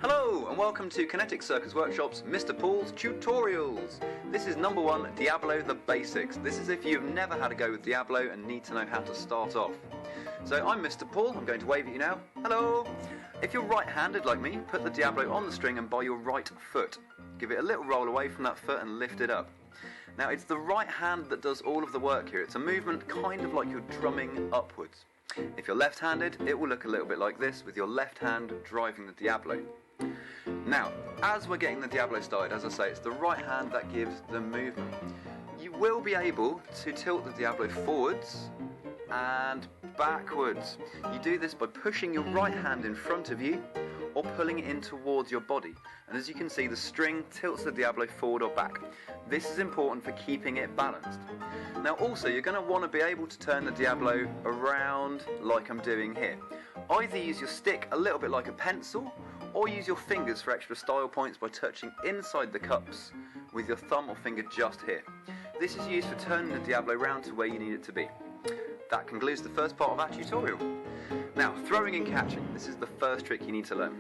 Hello and welcome to Kinetic Circus Workshop's Mr. Paul's Tutorials. This is number 1, Diabolo the Basics. This is if you've never had a go with Diabolo and need to know how to start off. So I'm Mr. Paul, I'm going to wave at you now. Hello! If you're right-handed like me, put the Diabolo on the string and by your right foot. Give it a little roll away from that foot and lift it up. Now it's the right hand that does all of the work here. It's a movement kind of like you're drumming upwards. If you're left-handed, it will look a little bit like this, with your left hand driving the Diabolo. Now, as we're getting the Diabolo started, as I say, it's the right hand that gives the movement. You will be able to tilt the Diabolo forwards and backwards. You do this by pushing your right hand in front of you or pulling it in towards your body. And as you can see, the string tilts the Diabolo forward or back. This is important for keeping it balanced. Now also, you're going to want to be able to turn the Diabolo around like I'm doing here. Either use your stick a little bit like a pencil, or use your fingers for extra style points by touching inside the cups with your thumb or finger just here. This is used for turning the Diabolo round to where you need it to be. That concludes the first part of our tutorial. Now, throwing and catching. This is the first trick you need to learn.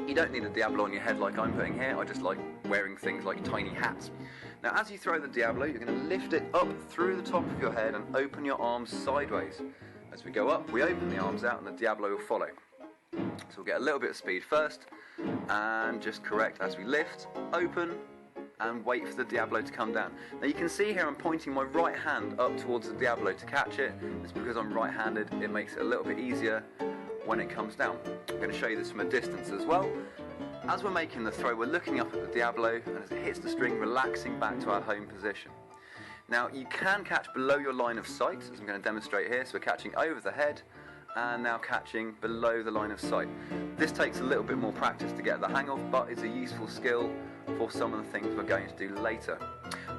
You don't need a Diabolo on your head like I'm putting here. I just like wearing things like tiny hats. Now, as you throw the Diabolo, you're going to lift it up through the top of your head and open your arms sideways. As we go up, we open the arms out and the Diabolo will follow. So we'll get a little bit of speed first, and just correct as we lift, open, and wait for the Diabolo to come down. Now you can see here I'm pointing my right hand up towards the Diabolo to catch it. It's because I'm right-handed, it makes it a little bit easier when it comes down. I'm going to show you this from a distance as well. As we're making the throw, we're looking up at the Diabolo, and as it hits the string, relaxing back to our home position. Now you can catch below your line of sight, as I'm going to demonstrate here. So we're catching over the head, and now catching below the line of sight. This takes a little bit more practice to get the hang of, but is a useful skill for some of the things we're going to do later.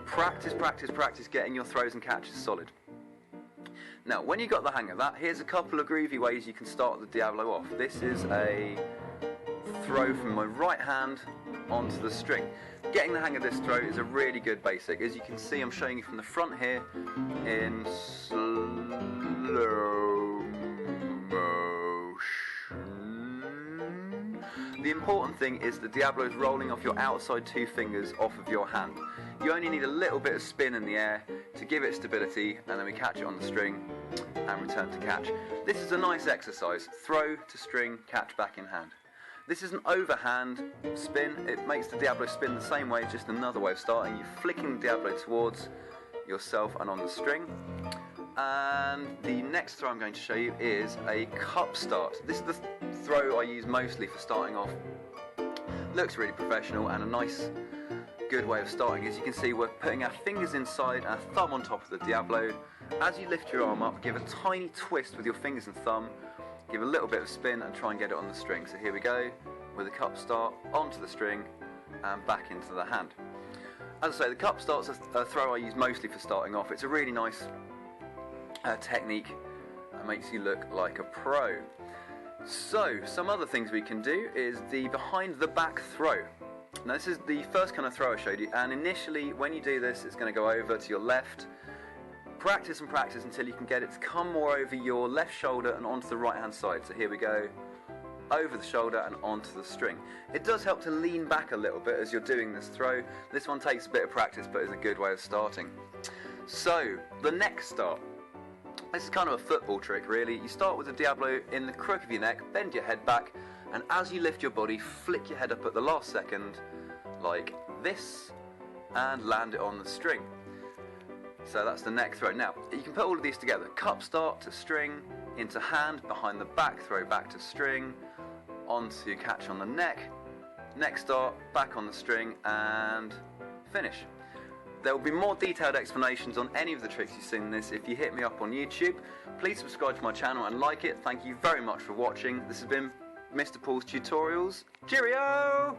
Practice, practice, practice getting your throws and catches solid. Now, when you got the hang of that, here's a couple of groovy ways you can start the Diabolo off. This is a throw from my right hand onto the string. Getting the hang of this throw is a really good basic. As you can see, I'm showing you from the front here in slow motion. The important thing is the Diabolo is rolling off your outside two fingers off of your hand. You only need a little bit of spin in the air to give it stability, and then we catch it on the string and return to catch. This is a nice exercise. Throw to string, catch back in hand. This is an overhand spin. It makes the Diabolo spin the same way, just another way of starting. You're flicking the Diabolo towards yourself and on the string. And the next throw I'm going to show you is a cup start. This is the throw I use mostly for starting off. Looks really professional and a nice, good way of starting. As you can see, we're putting our fingers inside, our thumb on top of the Diabolo. As you lift your arm up, give a tiny twist with your fingers and thumb. Give a little bit of spin and try and get it on the string. So here we go, with a cup start, onto the string and back into the hand. As I say, the cup start's a throw I use mostly for starting off. It's a really nice technique that makes you look like a pro. So, some other things we can do is the behind the back throw. Now this is the first kind of throw I showed you, and initially when you do this, it's going to go over to your left. Practice and practice until you can get it to come more over your left shoulder and onto the right hand side. So here we go, over the shoulder and onto the string. It does help to lean back a little bit as you're doing this throw. This one takes a bit of practice but is a good way of starting. So, the neck start. This is kind of a football trick really. You start with the Diabolo in the crook of your neck, bend your head back, and as you lift your body, flick your head up at the last second, like this, and land it on the string. So that's the neck throw. Now, you can put all of these together. Cup start to string, into hand, behind the back throw, back to string, onto catch on the neck start, back on the string, and finish. There will be more detailed explanations on any of the tricks you've seen in this if you hit me up on YouTube. Please subscribe to my channel and like it. Thank you very much for watching. This has been Mr. Paul's Tutorials. Cheerio!